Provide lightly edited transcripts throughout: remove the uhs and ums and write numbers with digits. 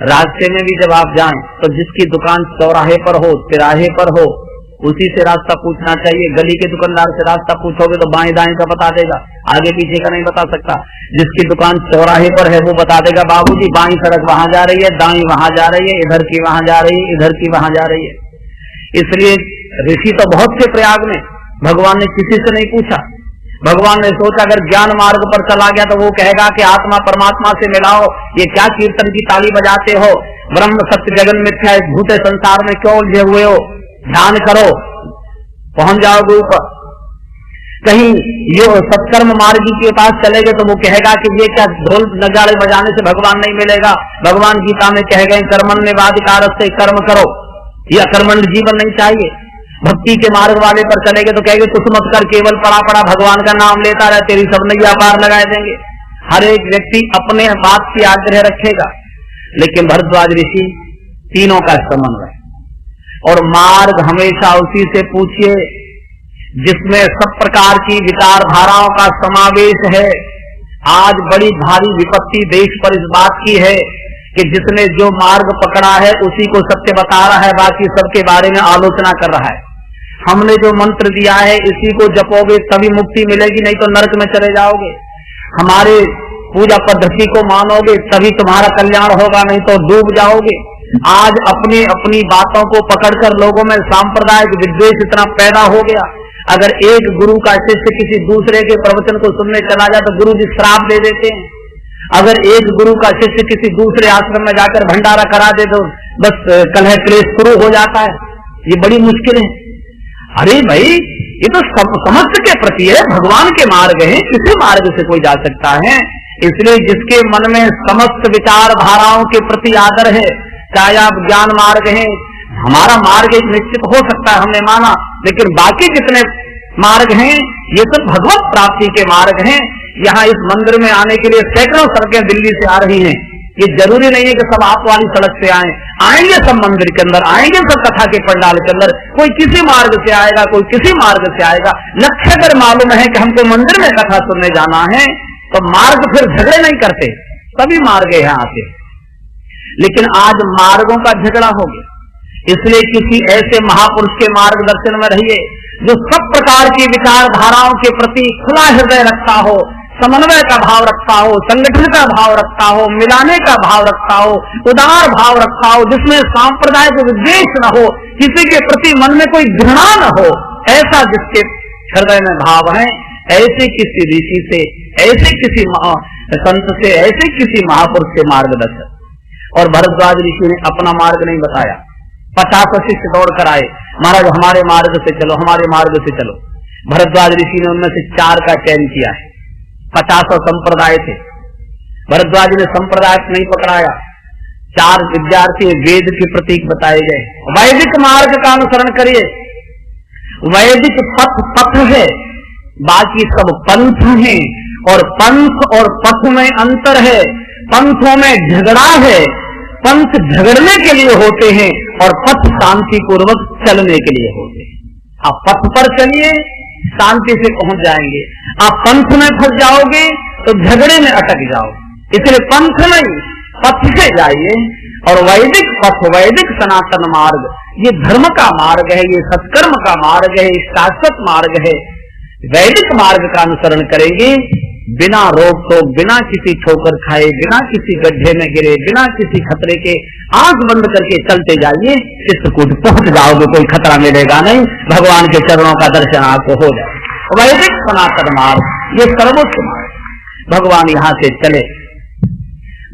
रास्ते में भी जब आप जाएं तो जिसकी दुकान चौराहे पर हो, तिराहे पर हो, उसी से रास्ता पूछना चाहिए। गली के दुकानदार से रास्ता पूछोगे तो बाएं दाएं का बता देगा, आगे पीछे का नहीं बता सकता। जिसकी दुकान चौराहे पर है वो बता देगा बाबूजी बाईं सड़क वहां जा रही है, दाईं वहां जा रही है, इधर की वहां जा रही है, इधर की वहां जा रही है। इसलिए ऋषि तो बहुत से प्रयाग में, भगवान ने किसी से नहीं पूछा। भगवान ने सोचा अगर ज्ञान मार्ग पर चला गया तो वो कहेगा कि आत्मा परमात्मा से मिलाओ, ये क्या कीर्तन की ताली बजाते हो, ब्रह्म सत्य जगन मिथ्या इस भूते संसार में क्यों उलझे हुए हो, ध्यान करो पहुंच जाओगे ऊपर। कहीं यो सत्कर्म मार्गी के पास चले गए तो वो कहेगा कि ये क्या ढोल नगाड़े बजाने से भगवान नहीं मिलेगा। भगवान गीता में कह गए कर्मण्यवाधिकार से कर्म करो, यह कर्मण्य जीवन नहीं चाहिए। भक्ति के मार्ग वाले पर चलेंगे तो कहेंगे कुछ मत कर, केवल पड़ा पड़ा भगवान का नाम लेता रहे, तेरी सब नैया पार लगाए देंगे। हर एक व्यक्ति अपने बात की आग्रह रखेगा, लेकिन भरद्वाज ऋषि तीनों का समन्वय और मार्ग हमेशा उसी से पूछिए जिसमें सब प्रकार की विचारधाराओं का समावेश है। आज बड़ी भारी विपत्ति देश पर इस बात की है कि जिसने जो मार्ग पकड़ा है उसी को सत्य बता रहा है, बाकी सबके बारे में आलोचना कर रहा है। हमने जो मंत्र दिया है इसी को जपोगे तभी मुक्ति मिलेगी, नहीं तो नरक में चले जाओगे। हमारे पूजा पद्धति को मानोगे तभी तुम्हारा कल्याण होगा, नहीं तो डूब जाओगे। आज अपनी अपनी बातों को पकड़कर लोगों में सांप्रदायिक विद्वेष इतना पैदा हो गया। अगर एक गुरु का शिष्य किसी दूसरे के प्रवचन को सुनने चला जाए तो गुरु जी श्राप दे देते हैं। अगर एक गुरु का शिष्य किसी दूसरे आश्रम में जाकर भंडारा करा दे तो बस कलह क्लेश शुरू हो जाता है। ये बड़ी मुश्किल है। अरे भाई ये तो समस्त के प्रति है, भगवान के मार्ग है, किसी मार्ग से कोई जा सकता है। इसलिए जिसके मन में समस्त विचार धाराओं के प्रति आदर है, चाहे आप ज्ञान मार्ग है, हमारा मार्ग एक निश्चित हो सकता है हमने माना, लेकिन बाकी जितने मार्ग हैं ये सब भगवत प्राप्ति के मार्ग हैं। यहाँ इस मंदिर में आने के लिए सैकड़ों सड़कें दिल्ली से आ रही हैं। ये जरूरी नहीं है कि सब आप वाली सड़क से आएंगे सब मंदिर के अंदर, आएंगे सब कथा के पंडाल के अंदर। कोई किसी मार्ग से आएगा, कोई किसी मार्ग से आएगा। लक्ष्य अगर मालूम है कि हमको मंदिर में कथा सुनने जाना है तो मार्ग फिर झगड़े नहीं करते, सभी मार्ग यहाँ आते। लेकिन आज मार्गों का झगड़ा हो गया। इसलिए किसी ऐसे महापुरुष के मार्गदर्शन में रहिए जो सब प्रकार की विचारधाराओं के प्रति खुला हृदय रखता हो, समन्वय का भाव रखता हो, संगठन का भाव रखता हो, मिलाने का भाव रखता हो, उदार भाव रखता हो, जिसमें सांप्रदायिक विद्वेष न हो, किसी के प्रति मन में कोई घृणा न हो। ऐसा जिसके हृदय में भाव है, ऐसे किसी ऋषि से, ऐसे किसी संत से, ऐसे किसी महापुरुष से मार्गदर्शन। और भरद्वाज ऋषि ने अपना मार्ग नहीं बताया, 50 शिष्य दौड़ कर आए, महाराज हमारे मार्ग से चलो, हमारे मार्ग से चलो। भरद्वाज ऋषि ने उनमें से 4 का चयन किया है। 50 संप्रदाय थे, भरद्वाज ने संप्रदाय नहीं पकड़ाया। 4 विद्यार्थी वेद के प्रतीक बताए गए। वैदिक मार्ग का अनुसरण करिए। वैदिक पथ है, बाकी सब पंथ हैं, और पंथ और पथ में अंतर है। पंथों में झगड़ा है, पंथ झगड़ने के लिए होते हैं और पथ शांति पूर्वक चलने के लिए होते हैं। आप पथ पर चलिए, शांति से पहुंच जाएंगे। आप पंथ में फंस जाओगे तो झगड़े में अटक जाओगे। इसलिए पंथ नहीं, पथ से जाइए। और वैदिक पथ, वैदिक सनातन मार्ग, ये धर्म का मार्ग है, ये सत्कर्म का मार्ग है, ये शाश्वत मार्ग है। वैदिक मार्ग का अनुसरण करेंगे, बिना रोक टोक, बिना किसी ठोकर खाए, बिना किसी गड्ढे में गिरे, बिना किसी खतरे के, आंख बंद करके चलते जाइए, चित्रकूट पहुंच जाओगे, कोई खतरा मिलेगा नहीं। भगवान के चरणों का दर्शन आपको हो जाए। वैदिक सनातन मार्ग ये सर्वोच्च मार्ग। भगवान यहाँ से चले,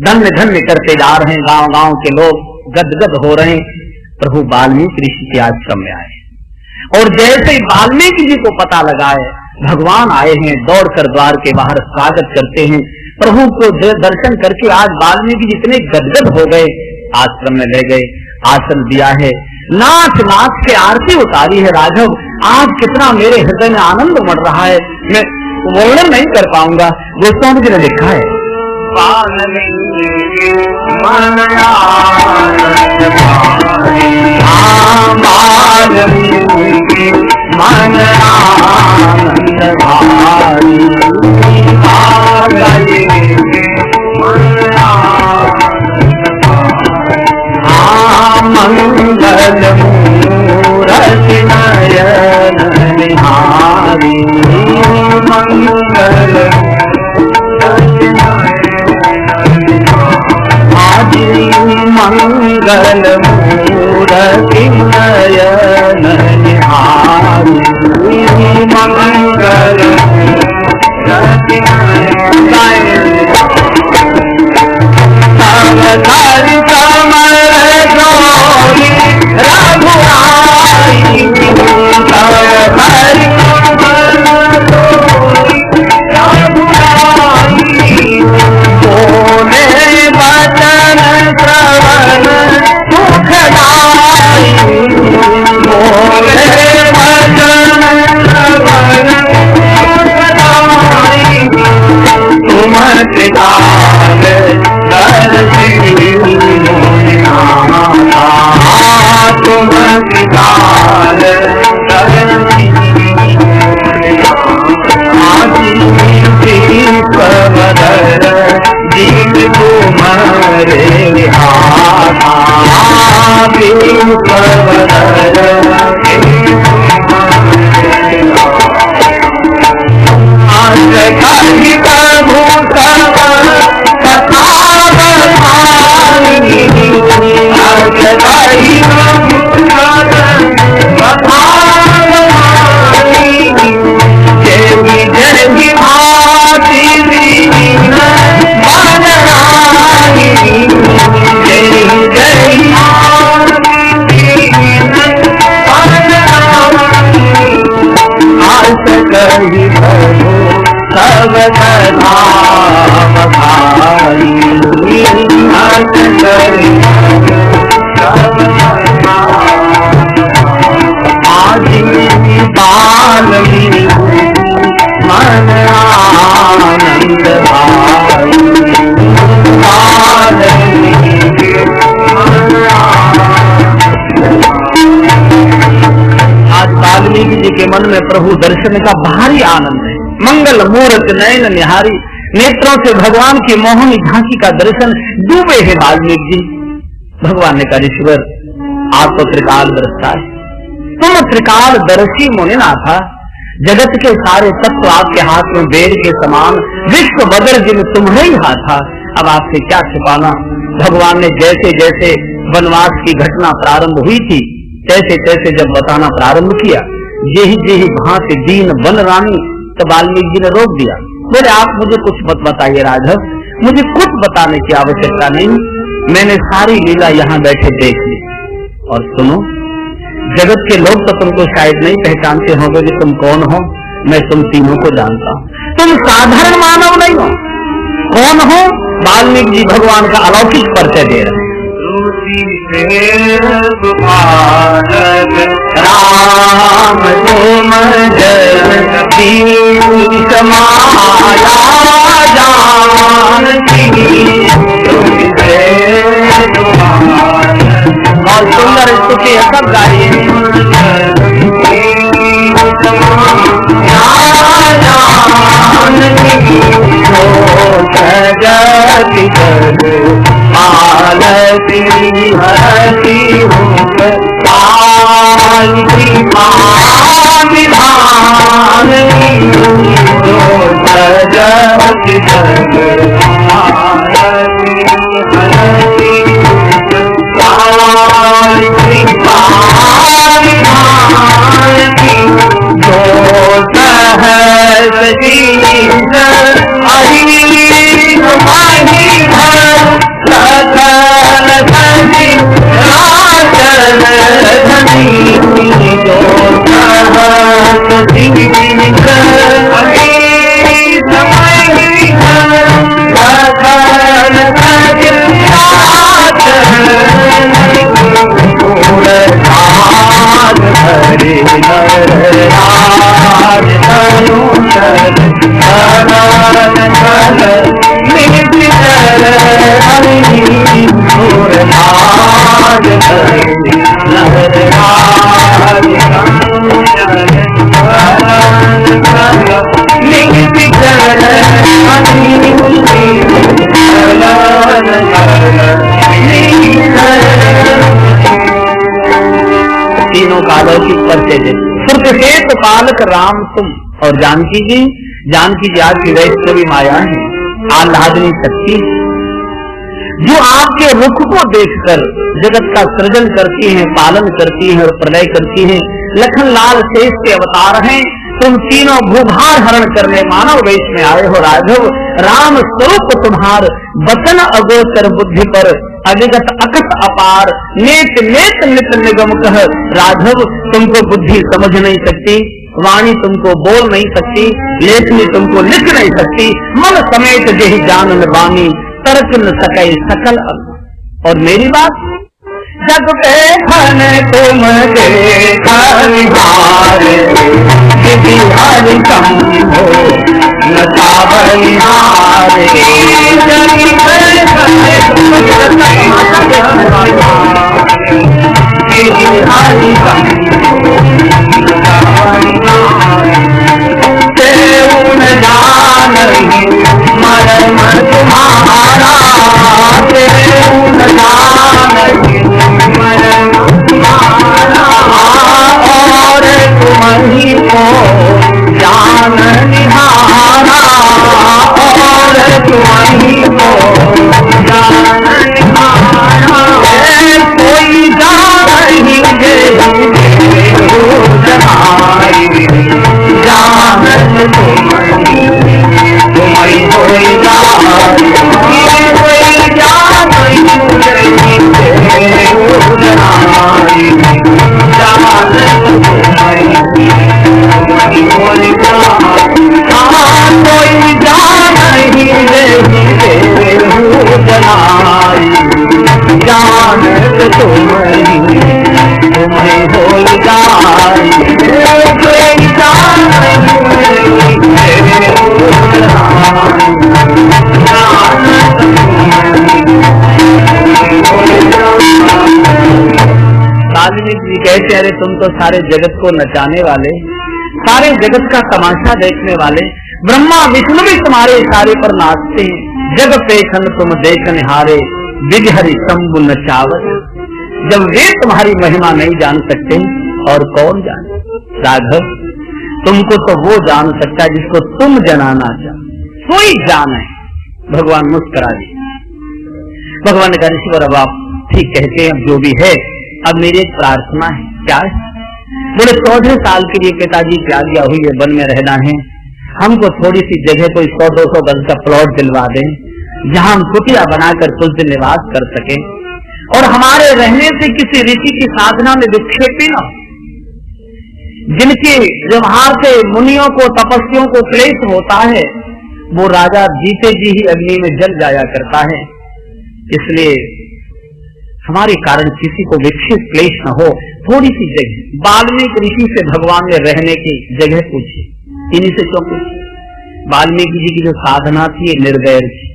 धन्य धन्य करते जा रहे हैं। गांव गांव के लोग गदगद हो रहे हैं। प्रभु वाल्मीकि ऋषि के आश्रम में आए, और जैसे ही वाल्मीकि जी को पता लगा है भगवान आए हैं, दौड़कर द्वार के बाहर स्वागत करते हैं। प्रभु को दर्शन करके आज वाल्मीकि जी इतने गदगद हो गए, आश्रम में ले गए, आसन दिया है, नाच नाच के आरती उतारी है। राघव, आज कितना मेरे हृदय में आनंद उमड़ रहा है, मैं वर्णन नहीं कर पाऊंगा। गोस्वामी जी ने लिखा है, मन आनंद भारी, मन आनंद भारी। मंगल मूरति नयन निहारी, मंगल मूरति अवतारी कमल जोड़ी रघुराई, अवतारी कमल जोड़ी रघुराई, बोले वचन श्रवण सुखदाई, बोले वचन श्रवण सुखदाई, तुम कृताल तुम कृताल दीपवदर दीप तुम्हारे हाथा, दीपवदर आज कही प्रभु सब कथा बताई, आज कही प्रभु सब कथा बताई, देवी देवी भाती वीण बनराई, देवी देवी भाती वीण बनराई, आज कही प्रभु सब कथा बताई, आज कही सब कथा आदि बाल मन आनंद भाई, आज वाल्मीकि जी के मन में प्रभु दर्शन का भारी आनंद है। मंगल मूर्त नयन निहारी, नेत्रों से भगवान की मोहनी झांकी का दर्शन डूबे है वाल्मीकि जी। भगवान ने कहा ईश्वर आप तो त्रिकाल दृष्टा है, तुम त्रिकाल दर्शी मुनिनाथा, जगत के सारे तत्व आपके हाथ में बेर के समान, विश्व बदर जिन तुम्हारे ही हाथ था, अब आपसे क्या छिपाना। भगवान ने जैसे जैसे वनवास की घटना प्रारंभ हुई थी तैसे तैसे जब बताना प्रारंभ किया, यही भांति दीन बन रानी, तो वाल्मीकि जी ने रोक दिया। बोले आप मुझे कुछ मत बताइए राघव, मुझे कुछ बताने की आवश्यकता नहीं, मैंने सारी लीला यहाँ बैठे देख ली। और सुनो, जगत के लोग तो तुमको शायद नहीं पहचानते होंगे कि तुम कौन हो, मैं तुम तीनों को जानता हूँ। तुम साधारण मानव नहीं हो। कौन हो? वाल्मीकि जी भगवान का अलौकिक परिचय दे रहे हैं। राम तुम जगदीश माया जानती, बहुत सुंदर स्तुति है, सब गाइए। जगति आलती हरती हूँ आलती विधान, जगति आलती हरती जो सहज दीन अहीन माही भर सकल धनी राजन धनी, जो सहज दीन अहीन माही भर सकल धनी राजन धनी, हरे नरराज तनुचर नरन चल निचर हरि नरराज हरि नरराज तनुचर नरन चल निचर हरि तीनों का अलौकिक परिचय दे। सुरक्षेत पालक राम तुम और जानकी जी आपकी वैष्णवी माया है, आह्लादनी शक्ति। जो आपके रुख को देखकर जगत का सृजन करती हैं, पालन करती हैं और प्रलय करती हैं। लखनलाल शेष के अवतार हैं। तुम तीनों भूभार हरण करने मानव वेश में आए हो राघव। राम स्वरूप तुम्हार वचन अगोचर बुद्धि पर अविगत अकस अपार। नेत नेत नित निगम कह राघव, तुमको बुद्धि समझ नहीं सकती, वाणी तुमको बोल नहीं सकती, लेखनी तुमको लिख नहीं सकती। मन समेत जही जानन बानी, तर्क न सके सकल। और मेरी बात, जग देखन तुम देखन हारे, यदि हरि कम हो न तावनि हारे। जग देखन तुम देखन हारे, यदि हरि कम हो न तावनि हारे। केहू न जानहि मरम तुम्हारा, केहू न जानहि मरम तुम्हारा। और तुम्हीं को जान निहारा, और तुम्हीं को जान निहारा। कोई जानहि जनाई, जानत तुम्हीं तुम्हीं कोई जानहि, कोई जानहि जनाई, जानत तुम्हीं तुम्हीं कोई जानहि। कोई जानहि जनाई, जानत तुम्हीं तुम्हीं कोई जानहि। कोई जानहि वाल्मीकि जी कहते, अरे तुम तो सारे जगत को नचाने वाले, सारे जगत का तमाशा देखने वाले, ब्रह्मा विष्णु भी तुम्हारे इशारे पर नाचते हैं। जग पेखन तुम देखन हारे, विघहरि शंभु नचावत। जब वे तुम्हारी महिमा नहीं जान सकते और कौन जाने? राघव, तुमको तो वो जान सकता है जिसको तुम जनाना चाहो, कोई जाने। भगवान मुस्कुरा दिए। भगवान ने कहा, ऋषिवर अब आप ठीक कहते हैं, अब जो भी है, अब मेरी एक प्रार्थना है। क्या है? बोले 14 साल के लिए पिताजी की आज्ञा हुई है, वन में रहना है, हमको थोड़ी सी जगह, कोई 100-200 गज का प्लॉट दिलवा दें, जहां हम कुटिया बनाकर कुछ दिन निवास कर सके, और हमारे रहने से किसी ऋषि की साधना में विक्षेपी न हो। जिनके व्यवहार से मुनियों को, तपस्वियों को क्लेश होता है, वो राजा जीते जी ही अग्नि में जल जाया करता है। इसलिए हमारे कारण किसी को विक्षेप क्लेश न हो, थोड़ी सी जगह। वाल्मीकि ऋषि से भगवान ने रहने की जगह पूछी, इन्हीं से क्यों पूछी? वाल्मीकि जी की जो साधना थी निर्वैर थी।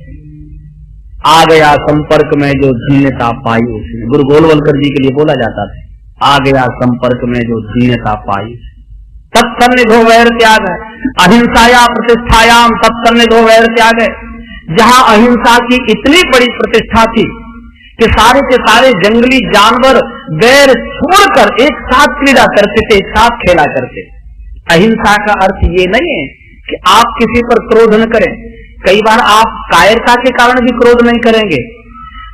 आ गया संपर्क में जो धन्यता पाई उसने, गुरु गोलवलकर जी के लिए बोला जाता था, आ गया संपर्क में जो धन्यता पाई। तत्सन्निधो वैर त्याग है, अहिंसाया प्रतिष्ठायाम तत्सन्निधो वैर त्याग है। जहां अहिंसा की इतनी बड़ी प्रतिष्ठा थी कि सारे के सारे जंगली जानवर वैर छोड़कर एक साथ क्रीड़ा करते थे, एक साथ खेला करते। अहिंसा का अर्थ ये नहीं है कि आप किसी पर क्रोध न करें। कई बार आप कायरता के कारण भी क्रोध नहीं करेंगे।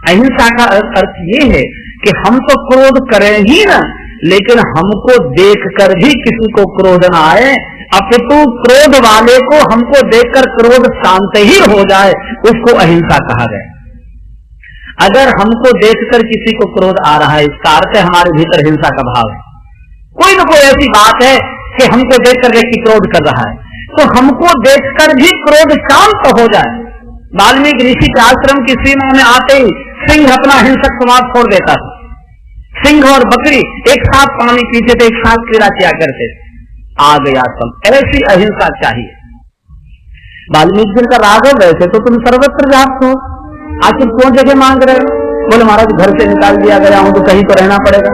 अहिंसा का अर्थ ये है कि हम तो क्रोध करें ही ना, लेकिन हमको देखकर भी किसी को क्रोध न आए, अपितु क्रोध वाले को हमको देखकर क्रोध शांत ही हो जाए, उसको अहिंसा कहा गया। अगर हमको देखकर किसी को क्रोध आ रहा है, इसका अर्थ है हमारे भीतर हिंसा का भाव है। कोई न कोई ऐसी बात है कि हमको देखकर व्यक्ति क्रोध कर रहा है, तो हमको देखकर भी क्रोध शांत हो जाए। वाल्मीकि ऋषि के आश्रम की सीमा में आते ही सिंह अपना हिंसक समाज छोड़ देता था। सिंह और बकरी एक साथ पानी पीते थे, एक साथ क्रीड़ा किया करते थे। आ गया सब, ऐसी अहिंसा चाहिए। वाल्मीकि जी का राघव, वैसे तो तुम सर्वत्र व्याप्त हो, आखिर कौन जगह मांग रहे हो? बोले महाराज घर से निकाल दिया गया हूं तो कहीं तो रहना पड़ेगा।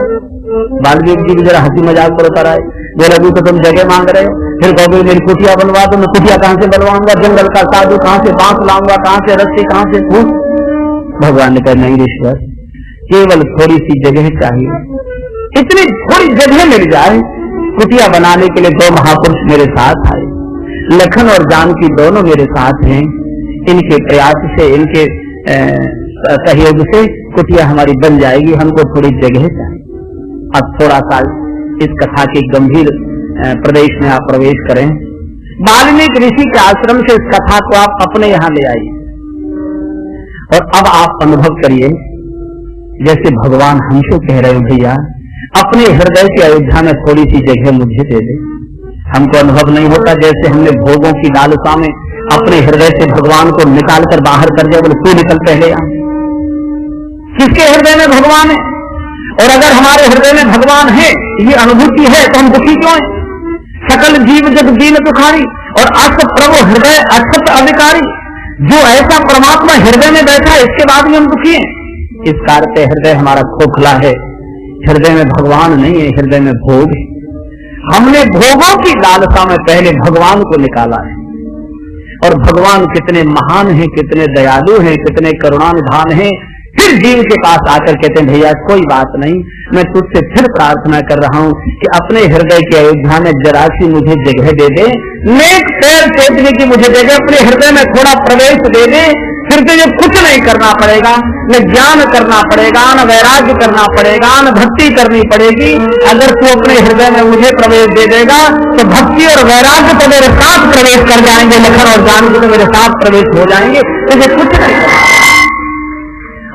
वाल्मीकि जी की जरा हंसी मजाक पर उतर आए। बोले अभी तो तुम जगह मांग रहे हो, फिर कहोगे मेरी कुटिया बनवा दो। मैं कुटिया कहां से बनवाऊंगा? जंगल का साधु कहां से बांस लाऊंगा? कहां से रस्सी? कहां से फूल? भगवान ने कहा नहीं ईश्वर, केवल थोड़ी सी जगह चाहिए। इतनी थोड़ी जगह मिल जाए, कुटिया बनाने के लिए 2 महापुरुष मेरे साथ आए। लखन और जानकी दोनों मेरे साथ हैं। इनके प्रयास से, इनके सहयोग से कुटिया हमारी बन जाएगी, हमको थोड़ी जगह चाहिए। अब थोड़ा सा इस कथा के गंभीर प्रदेश में आप प्रवेश करें। वाल्मीकि ऋषि के आश्रम से इस कथा को आप अपने यहाँ ले आइए और अब आप अनुभव करिए जैसे भगवान हमसे कह रहे हो, भैया अपने हृदय की अयोध्या में थोड़ी सी जगह मुझे दे दे। हमको अनुभव नहीं होता जैसे हमने भोगों की लालसा में अपने हृदय से भगवान को निकाल कर बाहर कर दिया, बोले तू निकल पहले यहाँ। किसके हृदय में भगवान है? और अगर हमारे हृदय में भगवान है, ये अनुभूति है, तो हम दुखी क्यों है? सकल जीव जग दीन दुखारी और अस प्रभु हृदय अक्षत अधिकारी। जो ऐसा परमात्मा हृदय में बैठा है, इसके बाद भी हम दुखी हैं। इस कारण से हृदय हमारा खोखला है। हृदय में भगवान नहीं है, हृदय में भोग है। हमने भोगों की लालसा में पहले भगवान को निकाला है। और भगवान कितने महान हैं, कितने दयालु हैं, कितने करुणानिधान हैं। फिर जीव के पास आकर कहते हैं भैया कोई बात नहीं, मैं तुझसे फिर प्रार्थना कर रहा हूं कि अपने हृदय की अयोध्या में जरा सी मुझे जगह दे दे, नेक पैर टेकने की मुझे जगह अपने हृदय में थोड़ा प्रवेश दे दे। फिर तुझे कुछ नहीं करना पड़ेगा, न ज्ञान करना पड़ेगा, न वैराग्य करना पड़ेगा, न भक्ति करनी पड़ेगी। अगर तू अपने हृदय में मुझे प्रवेश दे देगा तो भक्ति और वैराग्य तो मेरे साथ प्रवेश कर जाएंगे, लखन और जानकी तो मेरे साथ प्रवेश हो जाएंगे। तुझे कुछ नहीं करना।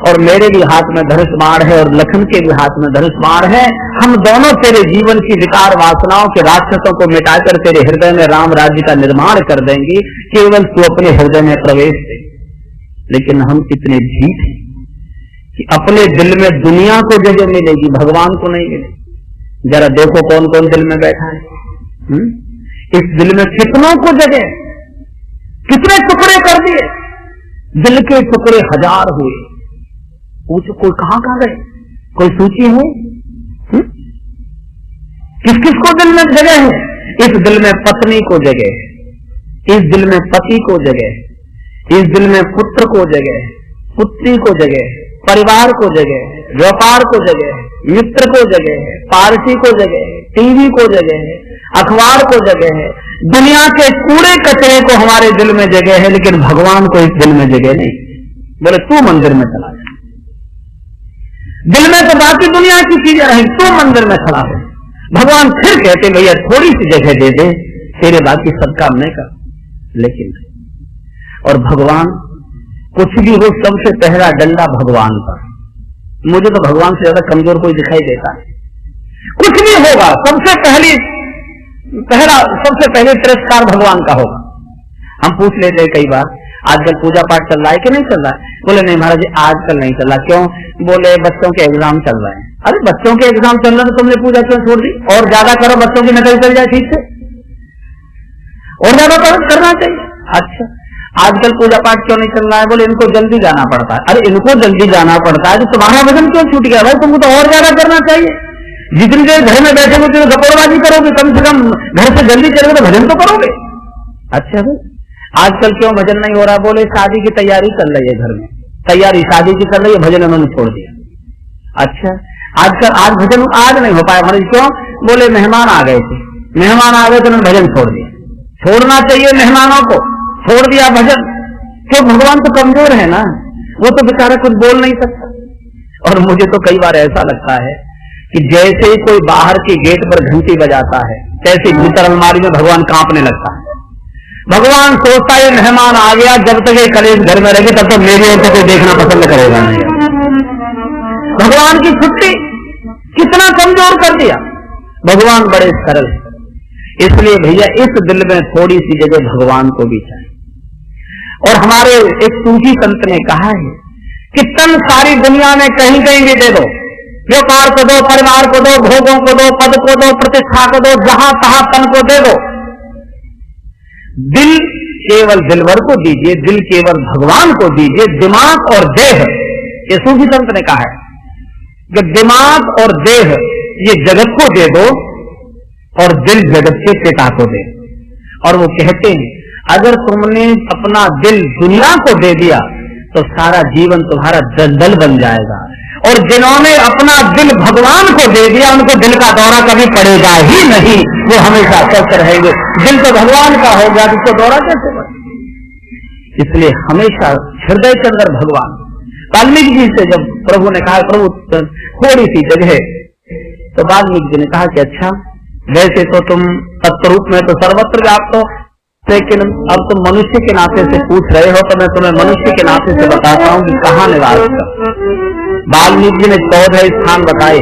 और मेरे भी हाथ में धनुष बाण है और लखन के भी हाथ में धनुष बाण है। हम दोनों तेरे जीवन की विकार वासनाओं के राक्षसों को मिटाकर तेरे हृदय में राम राज्य का निर्माण कर देंगे। केवल तू अपने हृदय में प्रवेश दे। लेकिन हम इतने ढीठ हैं कि अपने दिल में दुनिया को जगह मिलेगी, भगवान को नहीं मिलेगी। जरा देखो कौन कौन दिल में बैठा है। इस दिल में कितनों को जगह, कितने टुकड़े कर दिए। दिल के टुकड़े हजार हुए। पूछो कोई कहां गए? कोई सूची है? किस किस को दिल में जगह है? इस दिल में पत्नी को जगह है, इस दिल में पति को जगह है, इस दिल में पुत्र को जगह है, पुत्री को जगह है, परिवार को जगह है, व्यापार को जगह है, मित्र को जगह है, पार्टी को जगह है, टीवी को जगह है, अखबार को जगह है। दुनिया के कूड़े कचरे को हमारे दिल में जगह है, लेकिन भगवान को इस दिल में जगह नहीं। बोले तू मंदिर में चला जा। दिल में तो बाकी दुनिया की चीजें रहेंगी, तू मंदिर में खड़ा हो। भगवान फिर कहते भैया थोड़ी सी जगह दे दे, तेरे बाकी सब काम नहीं कर। लेकिन और भगवान कुछ भी हो, सबसे पहला डंडा भगवान पर। मुझे तो भगवान से ज्यादा कमजोर कोई दिखाई देता है। कुछ भी होगा सबसे पहले तिरस्कार भगवान का होगा। हम पूछ लेते हैं कई बार आजकल पूजा पाठ चल रहा है कि नहीं चल रहा है? बोले नहीं महाराज जी आजकल नहीं चल रहा। क्यों? बोले बच्चों के एग्जाम चल रहे हैं। अरे बच्चों के एग्जाम चल रहे तो तुमने पूजा क्यों छोड़ दी? और ज्यादा करो, बच्चों की नकल चल जाए ठीक से, और ज्यादा करना चाहिए। अच्छा आजकल पूजा पाठ क्यों नहीं चल रहा है? बोले इनको जल्दी जाना पड़ता है। अरे इनको जल्दी जाना पड़ता है तो तुम्हारा वजन क्यों छूट गया? भाई तुमको तो और ज्यादा करना चाहिए। जितनी देर घर में बैठे हो तो गपड़बाजी करोगे, कम से कम घर से जल्दी चलोगे तो भजन तो करोगे। अच्छा भाई आजकल क्यों भजन नहीं हो रहा? बोले शादी की तैयारी चल रही है, घर में तैयारी शादी की चल रही है, भजन उन्होंने छोड़ दिया। अच्छा आजकल आज भजन आज नहीं हो पाया महाराज। क्यों? बोले मेहमान आ गए थे, मेहमान आ गए तो उन्होंने भजन छोड़ दिया। छोड़ना चाहिए मेहमानों को, छोड़ दिया भजन। क्यों? भगवान तो कमजोर है ना, वो तो बेचारा कुछ बोल नहीं सकता। और मुझे तो कई बार ऐसा लगता है कि जैसे ही कोई बाहर की गेट पर घंटी बजाता है, तैसे भीतर अलमारी में भगवान कांपने लगता है। भगवान सोचता है मेहमान आ गया, जब तक ये कलेश घर में रहेगी तब तक मेरी ओर कोई देखना पसंद करेगा नहीं। भगवान की छुट्टी कितना कमजोर कर दिया। भगवान बड़े सरल है। इसलिए भैया इस दिल में थोड़ी सी जगह भगवान को भी चाहिए। और हमारे एक सूफी संत ने कहा है कि तन सारी दुनिया में कहीं कहीं भी दे दो, व्यापार को दो, परिवार को दो, भोगों को दो, पद को दो, प्रतिष्ठा को दो, जहां तहां तन को दे दो, दिल केवल दिलवर को दीजिए, दिल केवल भगवान को दीजिए। दिमाग और देह, ये सूफी संत ने कहा है कि दिमाग और देह ये जगत को दे दो और दिल जगत के पिता को दे। और वो कहते हैं अगर तुमने अपना दिल दुनिया को दे दिया तो सारा जीवन तुम्हारा दलदल बन जाएगा। और जिन्होंने अपना दिल भगवान को दे दिया उनको दिल का दौरा कभी पड़ेगा ही नहीं, वो हमेशा स्वस्थ रहेंगे। दिल तो भगवान का हो गया, उसको दौरा कैसे पड़े? इसलिए हमेशा हृदय के अंदर भगवान, वाल्मीकि जी से जब प्रभु ने कहा प्रभु थोड़ी सी जगह, तो वाल्मीकि जी ने कहा कि अच्छा वैसे तो तुम तत्वरूप में तो सर्वत्र व्याप्त हो, लेकिन अब तुम मनुष्य के नाते से पूछ रहे हो तो मैं तुम्हें मनुष्य के नाते से बताता हूँ कि कहाँ निवास कर। वाल्मीकि जी ने 14 स्थान बताए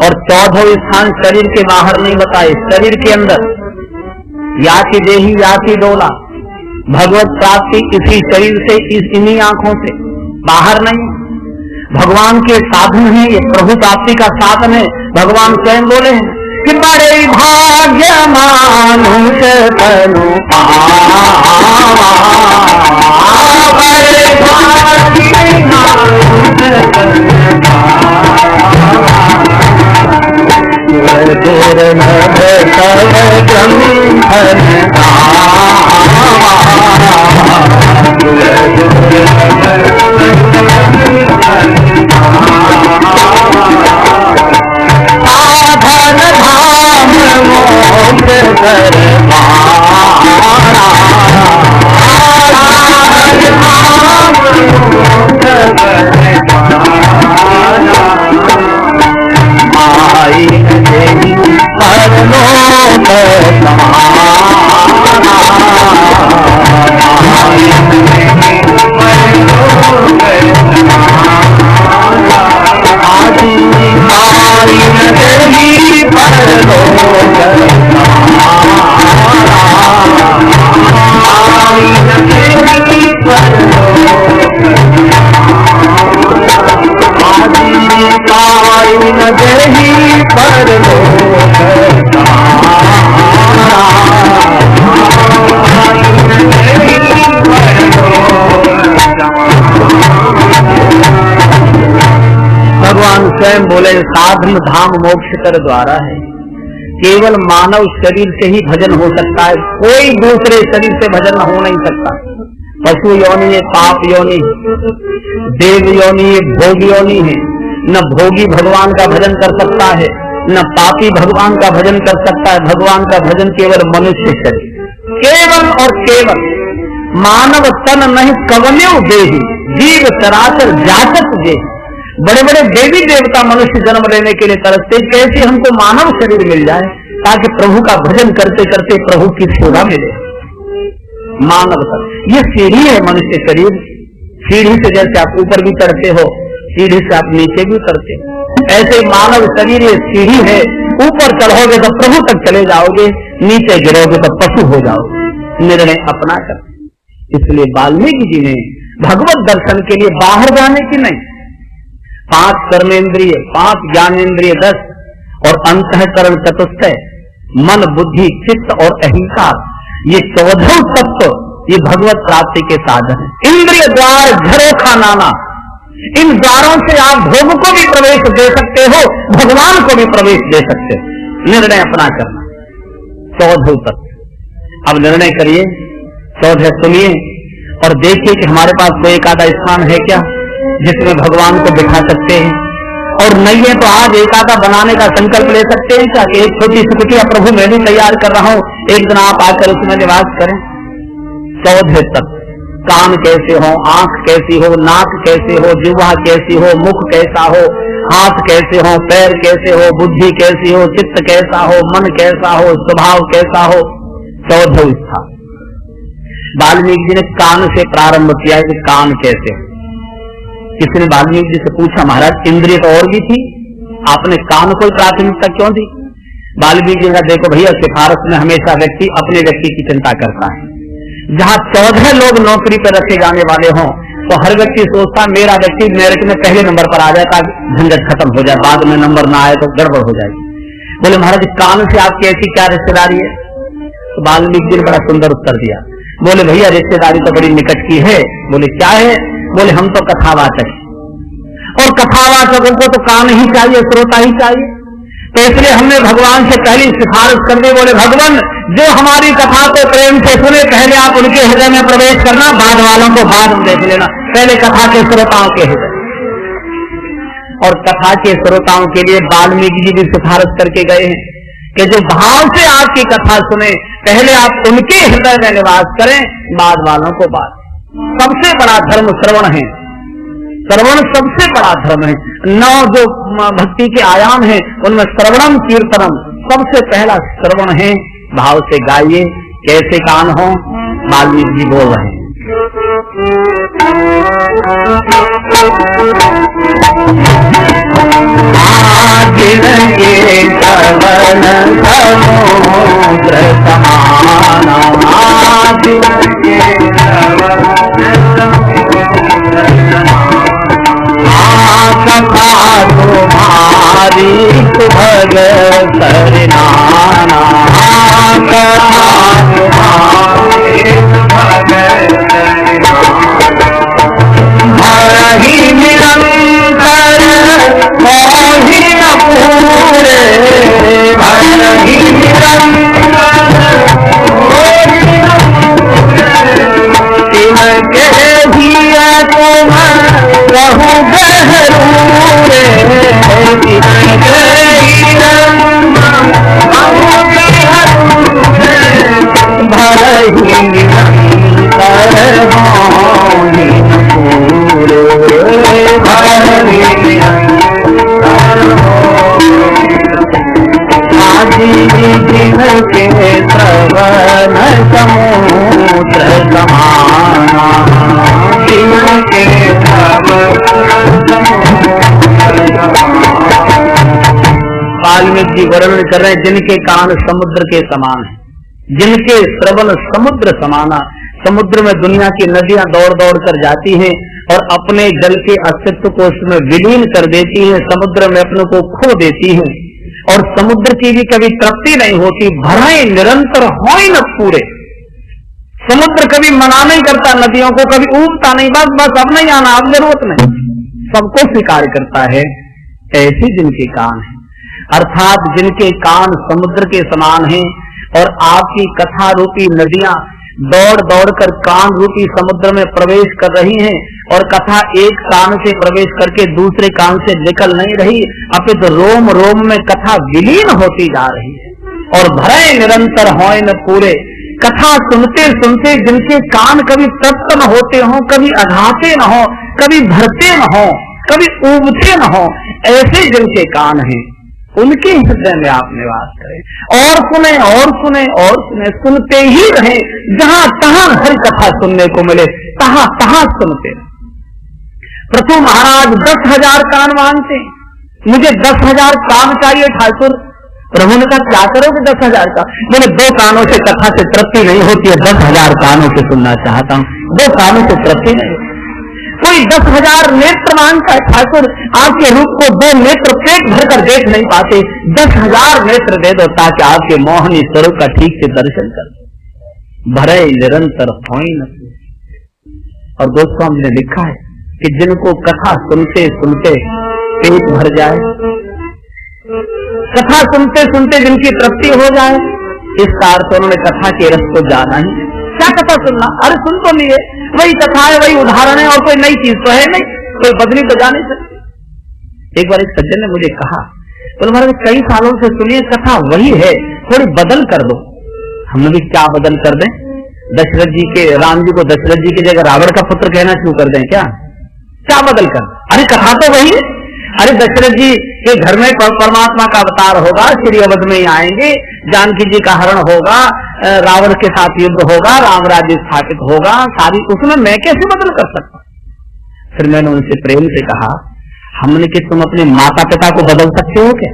और 14 स्थान शरीर के बाहर नहीं बताए, शरीर के अंदर। याति देही याति डोला, भगवत प्राप्ति इसी शरीर से, इन्हीं आंखों से, बाहर नहीं। भगवान के साधन है ये, प्रभु प्राप्ति का साधन है। भगवान स्वयं बोले हैं कि बड़े भाग्य मानुष तनु पावा, बड़े भाग्य मानुष तनु स्वयं बोले साधन धाम मोक्ष कर द्वारा है। केवल मानव शरीर से ही भजन हो सकता है, कोई दूसरे शरीर से भजन हो नहीं सकता। पशु योनि है, पाप योनि है, देव योनि है, भोग योनि है। न भोगी भगवान का भजन कर सकता है, न पापी भगवान का भजन कर सकता है। भगवान का भजन केवल मनुष्य शरीर, केवल और केवल मानव तन नहीं कवन्यो देही, जीव चराचर जाचत देही। बड़े बड़े देवी देवता मनुष्य जन्म लेने के लिए तरसते, कैसे हमको मानव शरीर मिल जाए ताकि प्रभु का भजन करते करते प्रभु की सेवा मिले। मानव तन ये सीढ़ी है, मनुष्य शरीर। सीढ़ी से जैसे आप ऊपर भी चढ़ते हो, सीढ़ी से आप नीचे भी उतरते हो, ऐसे मानव शरीर ये सीढ़ी है। ऊपर चढ़ोगे तो प्रभु तक चले जाओगे, नीचे गिरोगे तो पशु हो जाओगे। निर्णय अपना कर। इसलिए वाल्मीकि जी ने भगवत दर्शन के लिए बाहर जाने की नहीं, 5 कर्मेंद्रिय, 5 ज्ञानेन्द्रिय 10 और अंतःकरण चतुष्टय, मन बुद्धि चित्त और अहंकार, ये 14 तत्व ये भगवत प्राप्ति के साधन है। इंद्रिय द्वार झरोखा नाना, इन द्वारों से आप भोग को भी प्रवेश दे सकते हो, भगवान को भी प्रवेश दे सकते हो। निर्णय अपना करना। 14 तत्व अब निर्णय करिए, 14 सुनिए और देखिए कि हमारे पास कोई एक आधा स्थान है क्या जिसमें भगवान को बिठा सकते हैं, और नहीं है तो आज एक आधा बनाने का संकल्प ले सकते हैं क्या कि एक छोटी सी कुटिया प्रभु मैं भी तैयार कर रहा हूं, एक दिन आप आकर उसमें निवास करें। 14 तक कान कैसे हो, आंख कैसी हो, नाक कैसे हो, जिह्वा कैसी हो, मुख कैसा हो, हाथ कैसे हो, पैर कैसे हो, बुद्धि कैसी हो, चित्त कैसा हो, मन कैसा हो, स्वभाव कैसा हो। 14 स्थान वाल्मीकि जी ने कान से प्रारंभ किया कि कान कैसे हो। किसी ने वाल्मीकि जी से पूछा महाराज इंद्रिय तो और भी थी, आपने कान को प्राथमिकता क्यों दी? वाल्मीकि जी का देखो भैया, सिफारिश में हमेशा व्यक्ति अपने व्यक्ति की चिंता करता है। जहाँ 14 लोग नौकरी पर रखे जाने वाले हों तो हर व्यक्ति सोचता मेरा व्यक्ति मेरिट में पहले नंबर पर आ जाए ताकि झंझट खत्म हो जाए, बाद में नंबर ना आए तो गड़बड़ हो जाएगी। बोले महाराज कान से आपकी ऐसी क्या रिश्तेदारी है? तो वाल्मीकि जी ने बड़ा सुंदर उत्तर दिया। बोले भैया रिश्तेदारी तो बड़ी निकट की है। बोले क्या है? बोले हम तो कथावाचक हैं और कथावाचकों को तो कान ही चाहिए, श्रोता ही चाहिए। तो इसलिए हमने भगवान से पहली सिफारिश कर दी। बोले भगवान जो हमारी कथा को प्रेम से सुने पहले आप उनके हृदय में प्रवेश करना, बाद वालों को बाद में देख लेना, पहले कथा के श्रोताओं के हृदय। और कथा के श्रोताओं के लिए वाल्मीकि जी भी सिफारिश करके गए हैं कि जो भाव से आपकी कथा सुने पहले आप उनके हृदय में निवास करें, बाद वालों को बाद। सबसे बड़ा धर्म श्रवण है। श्रवण सबसे बड़ा धर्म है। 9 जो भक्ति के आयाम हैं उनमें श्रवणम कीर्तनम सबसे पहला श्रवण है। भाव से गाइए, कैसे कान हो। वाल्मीकि जी बोल रहे हैं, समुद्र समाना कथा तुम्हारी सुभग सरनाना, कथा तुम्हारी सुभग भरहि निरंतर मोहि न पूरे, भरहि निरंतर मोहि न पूरे, तिनके हिया तुम रहु गहरूरे, तिनके हिया रहु गहरूरे, भरहि निरंतर मोहि न पूरे, भरहि जिनके श्रवण समुद्र समाना, जिनके वाल्मीकि जी वर्णन कर रहे हैं जिनके कान समुद्र के समान है, जिनके श्रवण समुद्र समाना। समुद्र में दुनिया की नदियां दौड़ दौड़ कर जाती हैं और अपने जल के अस्तित्व को उसमें विलीन कर देती हैं, समुद्र में अपने को खो देती हैं और समुद्र की भी कभी तृप्ति नहीं होती। भराए निरंतर होई न पूरे, समुद्र कभी मना नहीं करता नदियों को, कभी ऊबता नहीं, बस बस अब नहीं आना, अब जरूरत नहीं, सबको स्वीकार करता है। ऐसे जिनके कान है, अर्थात जिनके कान समुद्र के समान हैं और आपकी कथा रूपी नदियां दौड़ दौड़ कर कान रूपी समुद्र में प्रवेश कर रही हैं और कथा एक कान से प्रवेश करके दूसरे कान से निकल नहीं रही, अपितु रोम रोम में कथा विलीन होती जा रही है। और भरे निरंतर होए न पूरे, कथा सुनते सुनते जिनके कान कभी तृप्त न होते हों, कभी अघाते न हो, कभी भरते न हो, कभी उबते न हो, ऐसे जिनके कान हैं उनके हृदय में आप निवास करें और सुने और सुने और सुने, सुनते ही रहे, जहां तहां हर कथा सुनने को मिले तहां तहां सुनते। प्रथु महाराज 10,000 कान मांगते, मुझे 10,000 कान चाहिए ठाकुर। प्रभु ने कहा क्या करोगे 10,000 का? मैंने 2 कानों से कथा से तृप्ति नहीं होती है, 10,000 कानों से सुनना चाहता हूँ। 2 कानों से तृप्ति नहीं होती। कोई 10,000 नेत्र मांगता है, ठाकुर आपके रूप को 2 नेत्र पेट भरकर देख नहीं पाते, 10,000 नेत्र दे दो ताकि आपके मोहनी स्वरूप का ठीक से दर्शन कर। भरे निरंतर होई न। और दोस्तों हमने लिखा है कि जिनको कथा सुनते सुनते पेट भर जाए, कथा सुनते सुनते जिनकी तृप्ति हो जाए, इसका अर्थ उन्होंने कथा के रस को जाना ही। क्या कथा सुनना? अरे सुन तो लिए, वही कथा है, वही उदाहरण है और कोई नई चीज तो है नहीं, कोई बदली तो जा नहीं सकती। एक बार एक सज्जन ने मुझे कहा, बोले महाराज कई सालों से सुनिए कथा वही है, थोड़ी बदल कर दो। हमने भी क्या बदल कर दें? दशरथ जी के, राम जी को दशरथ जी की जगह रावण का पुत्र कहना शुरू कर दें क्या? क्या बदल कर? अरे कथा तो वही है। अरे दशरथ जी के घर में परमात्मा का अवतार होगा, श्री अवध में ही आएंगे, जानकी जी का हरण होगा, रावण के साथ युद्ध होगा, राम राज्य स्थापित होगा, सारी उसमें मैं कैसे बदल कर सकता? फिर मैंने उनसे प्रेम से कहा, हमने कि तुम अपने माता पिता को बदल सकते हो क्या?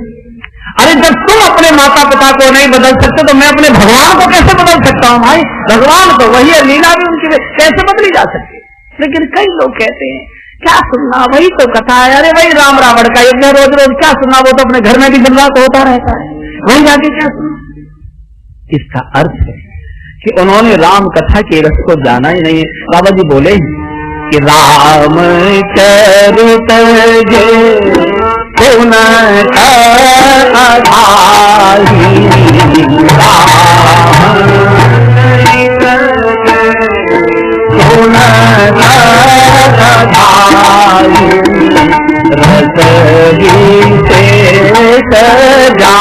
अरे जब तुम अपने माता पिता को नहीं बदल सकते तो मैं अपने भगवान को कैसे बदल सकता हूँ भाई? भगवान तो वही है, लीला भी उनकी कैसे बदली जा सकती? लेकिन कई लोग कहते हैं क्या सुनना, वही तो कथा है, अरे वही राम रावण का युद्ध, रोज रोज क्या सुनना, वो तो अपने घर में भी दिन रात होता रहता है, वही जाके क्या सुनना? इसका अर्थ है कि उन्होंने राम कथा के रस को जाना ही नहीं है। बाबा जी बोले कि राम चरित गुण रस गीते सजा